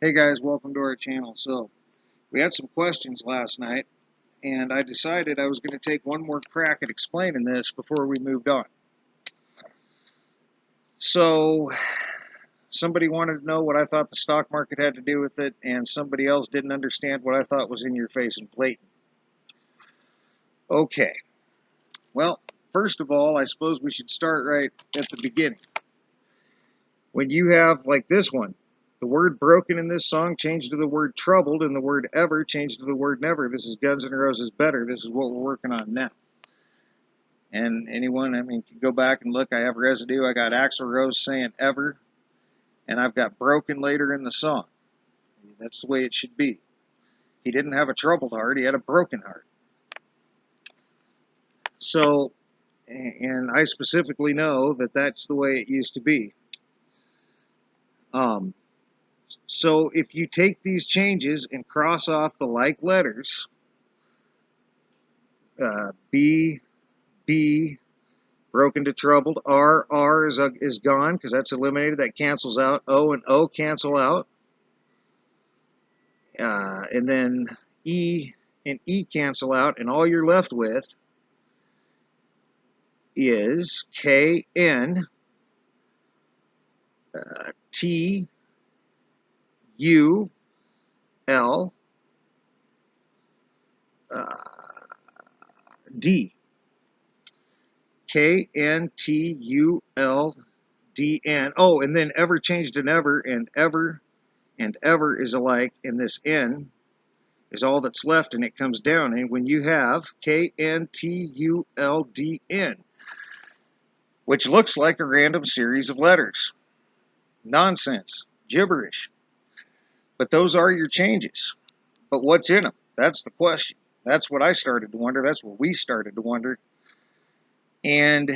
Hey guys, welcome to our channel. So, we had some questions last night, and I decided I was going to take one more crack at explaining this before we moved on. So, somebody wanted to know what I thought the stock market had to do with it, and somebody else didn't understand what I thought was in your face and blatant. Okay, well, first of all, I suppose we should start right at the beginning. When you have, like this one, the word broken in this song changed to the word troubled, and the word ever changed to the word never. This is Guns N' Roses Better. This is what we're working on now. And anyone, can go back and look. I have residue. I got Axl Rose saying ever, and I've got broken later in the song. That's the way it should be. He didn't have a troubled heart. He had a broken heart. So, and I specifically know that that's the way it used to be. So if you take these changes and cross off the like letters, B, B, broken to troubled, R is gone because that's eliminated. That cancels out. O and O cancel out. And then E and E cancel out, and all you're left with is K, N, T, U, L, D. K, N, T, U, L, D, N. Oh, and then ever changed to never, and ever is alike, and this N is all that's left, and it comes down. And when you have K, N, T, U, L, D, N, which looks like a random series of letters. Nonsense. Gibberish. But those are your changes. But what's in them? That's the question. That's what I started to wonder. That's what we started to wonder. And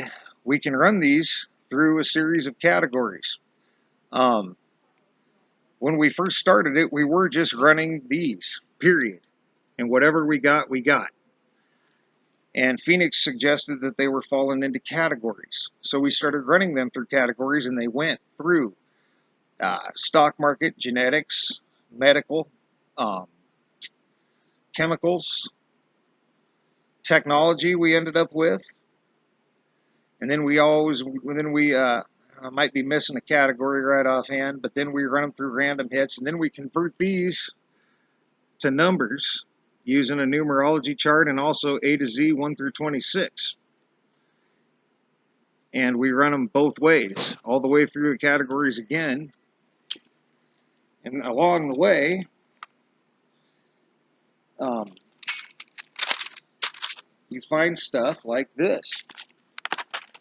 we can run these through a series of categories. When we first started it, we were just running these, period. And whatever we got, we got. And Phoenix suggested that they were falling into categories. So we started running them through categories, and they went through stock market, genetics, medical, chemicals, technology we ended up with. And then I might be missing a category right offhand, but then we run them through random hits, and then we convert these to numbers using a numerology chart and also A to Z 1 through 26. And we run them both ways, all the way through the categories again. And along the way, you find stuff like this.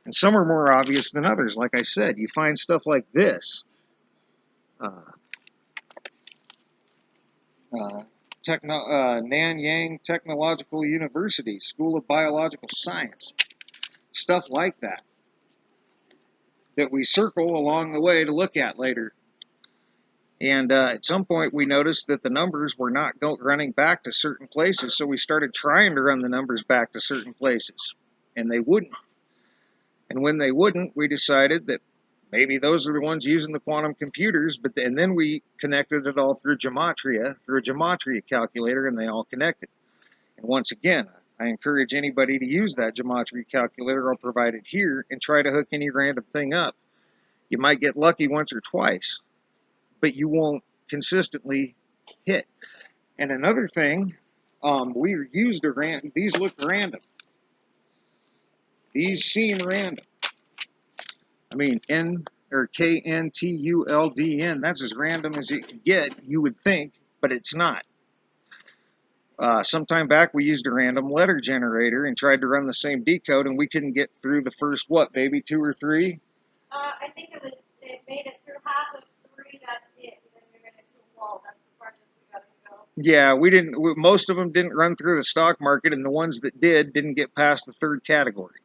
And some are more obvious than others. Like I said, you find stuff like this. Nanyang Technological University, School of Biological Science. Stuff like that we circle along the way to look at later. And at some point we noticed that the numbers were not running back to certain places, so we started trying to run the numbers back to certain places, and they wouldn't. And when they wouldn't, we decided that maybe those are the ones using the quantum computers, and then we connected it all through a gematria calculator, and they all connected. And once again, I encourage anybody to use that gematria calculator I'll provide it here and try to hook any random thing up. You might get lucky once or twice, but you won't consistently hit. And another thing, these look random. These seem random. I mean, KNTULDN, that's as random as it can get, you would think, but it's not. Sometime back, we used a random letter generator and tried to run the same decode, and we couldn't get through the first, 2 or 3? I think it made it through half of 3, that's it, and then we ran into a wall, that's the farthest we got to go. Yeah, most of them didn't run through the stock market, and the ones that didn't get past the 3rd category.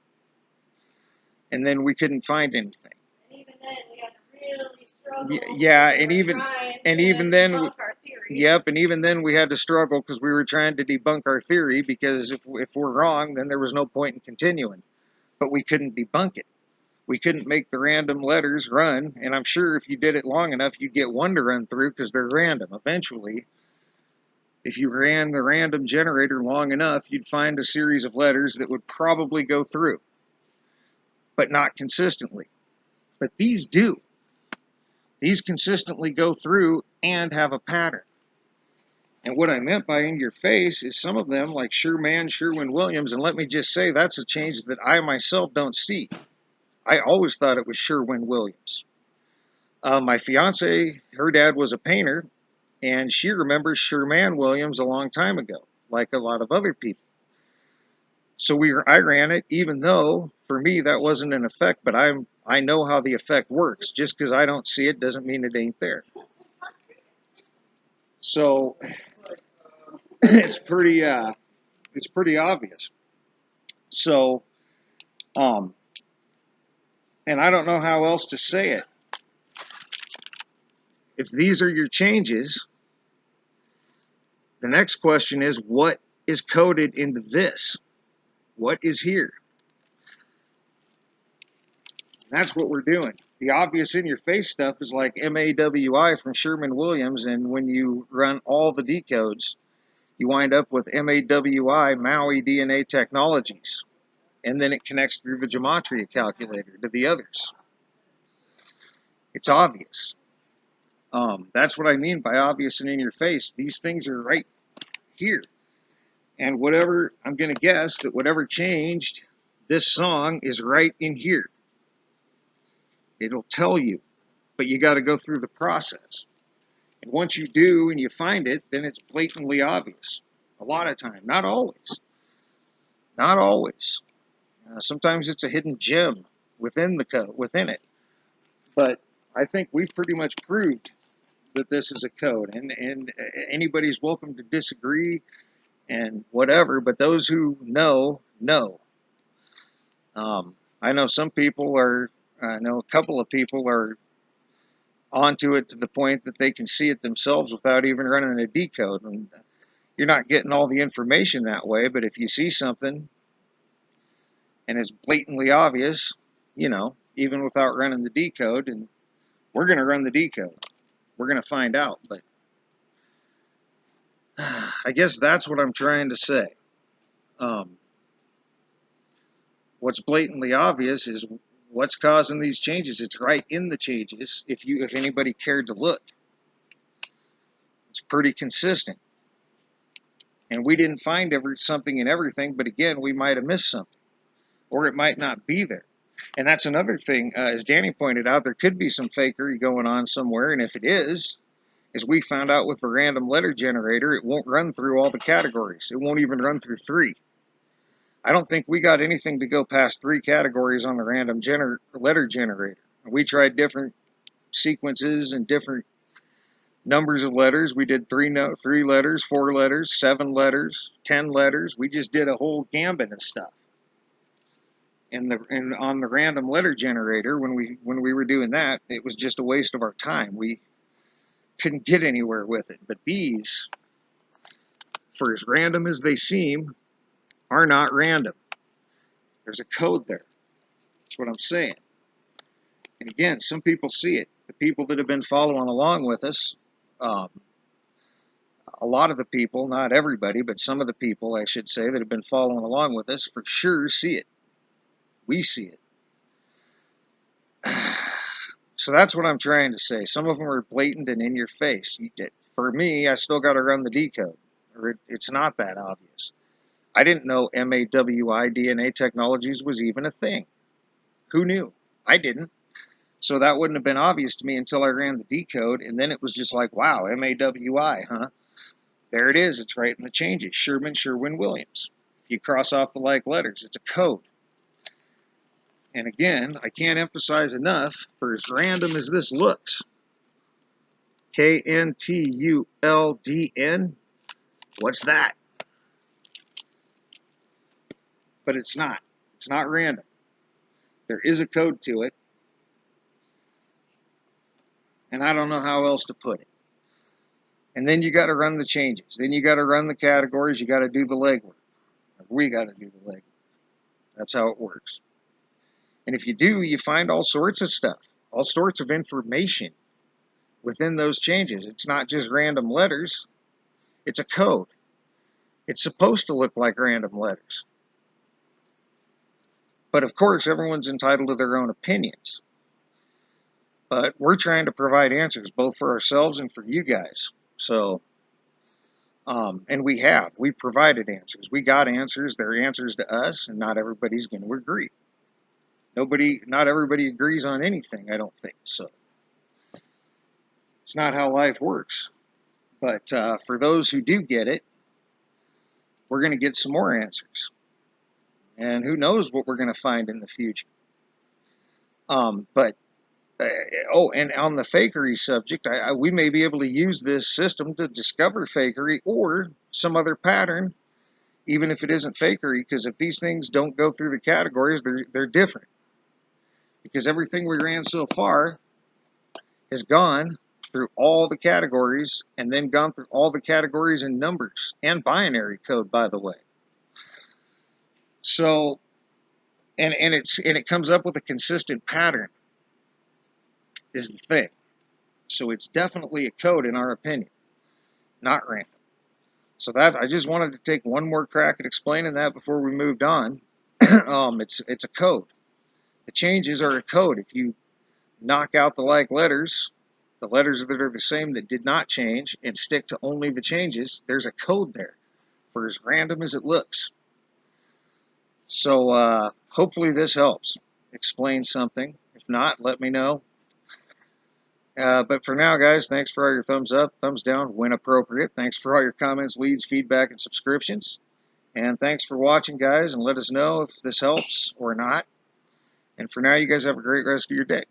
And then we couldn't find anything. And even then, we had to really struggle. Yeah, and even then, debunk our theory. Yep, and even then we had to struggle because we were trying to debunk our theory, because if we're wrong, then there was no point in continuing. But we couldn't debunk it. We couldn't make the random letters run, and I'm sure if you did it long enough, you'd get one to run through because they're random. Eventually, if you ran the random generator long enough, you'd find a series of letters that would probably go through, but not consistently. But these do. These consistently go through and have a pattern. And what I meant by in your face is some of them, like Sherman, Sherwin-Williams, and let me just say that's a change that I myself don't see. I always thought it was Sherwin-Williams. My fiance, her dad was a painter, and she remembers Sherman-Williams a long time ago, like a lot of other people. So I ran it, even though for me that wasn't an effect, but I know how the effect works. Just because I don't see it doesn't mean it ain't there. So it's pretty obvious. So and I don't know how else to say it. If these are your changes, the next question is what is coded into this? What is here? That's what we're doing. The obvious in your face stuff is like MAWI from Sherman-Williams, and when you run all the decodes, you wind up with MAWI, Maui DNA Technologies, and then it connects through the gematria calculator to the others. It's obvious. That's what I mean by obvious and in your face. These things are right here. And whatever, I'm going to guess that whatever changed this song is right in here. It'll tell you, but you got to go through the process. And once you do and you find it, then it's blatantly obvious. A lot of time, not always. Not always. Sometimes it's a hidden gem within the code, within it. But I think we've pretty much proved that this is a code, and anybody's welcome to disagree and whatever. But those who know. I know some people are. I know a couple of people are onto it to the point that they can see it themselves without even running a decode. And you're not getting all the information that way, but if you see something and it's blatantly obvious, even without running the decode, and we're going to run the decode, we're going to find out. But I guess that's what I'm trying to say. What's blatantly obvious is what's causing these changes. It's right in the changes. If anybody cared to look, it's pretty consistent. And we didn't find something in everything, but again, we might have missed something, or it might not be there. And that's another thing, as Danny pointed out, there could be some fakery going on somewhere, and if it is, as we found out with the random letter generator, it won't run through all the categories. It won't even run through 3. I don't think we got anything to go past 3 categories on the random letter generator. We tried different sequences and different numbers of letters. We did 3 letters, 4 letters, 7 letters, 10 letters. We just did a whole gambit of stuff. And on the random letter generator, when we were doing that, it was just a waste of our time. We couldn't get anywhere with it. But these, for as random as they seem, are not random. There's a code there. That's what I'm saying. And again, some people see it. The people that have been following along with us, a lot of the people, not everybody, but some of the people, I should say, that have been following along with us for sure see it. We see it. So that's what I'm trying to say. Some of them are blatant and in your face. For me, I still got to run the decode, or it's not that obvious. I didn't know MAWI DNA Technologies was even a thing. Who knew? I didn't. So that wouldn't have been obvious to me until I ran the decode, and then it was just like, wow, MAWI, huh? There it is. It's right in the changes. Sherwin-Williams. If you cross off the like letters, it's a code. And again, I can't emphasize enough, for as random as this looks, KNTULDN, what's that? But it's not. It's not random. There is a code to it, and I don't know how else to put it. And then you got to run the changes. Then you got to run the categories. You got to do the legwork. We got to do the legwork. That's how it works. And if you do, you find all sorts of stuff, all sorts of information within those changes. It's not just random letters, it's a code. It's supposed to look like random letters. But of course, everyone's entitled to their own opinions. But we're trying to provide answers both for ourselves and for you guys. So, and we've provided answers. We got answers. They're answers to us, and not everybody's going to agree. Not everybody agrees on anything, I don't think. So, it's not how life works. But for those who do get it, we're going to get some more answers. And who knows what we're going to find in the future. But and on the fakery subject, we may be able to use this system to discover fakery or some other pattern, even if it isn't fakery, because if these things don't go through the categories, they're different. Because everything we ran so far has gone through all the categories and then gone through all the categories in numbers and binary code, by the way. So, and it comes up with a consistent pattern, is the thing. So it's definitely a code in our opinion, not random. So that I just wanted to take one more crack at explaining that before we moved on. It's a code. The changes are a code. If you knock out the like letters, the letters that are the same that did not change, and stick to only the changes, there's a code there for as random as it looks. So hopefully this helps explain something. If not, let me know. But for now, guys, thanks for all your thumbs up, thumbs down, when appropriate. Thanks for all your comments, leads, feedback, and subscriptions. And thanks for watching, guys, and let us know if this helps or not. And for now, you guys have a great rest of your day.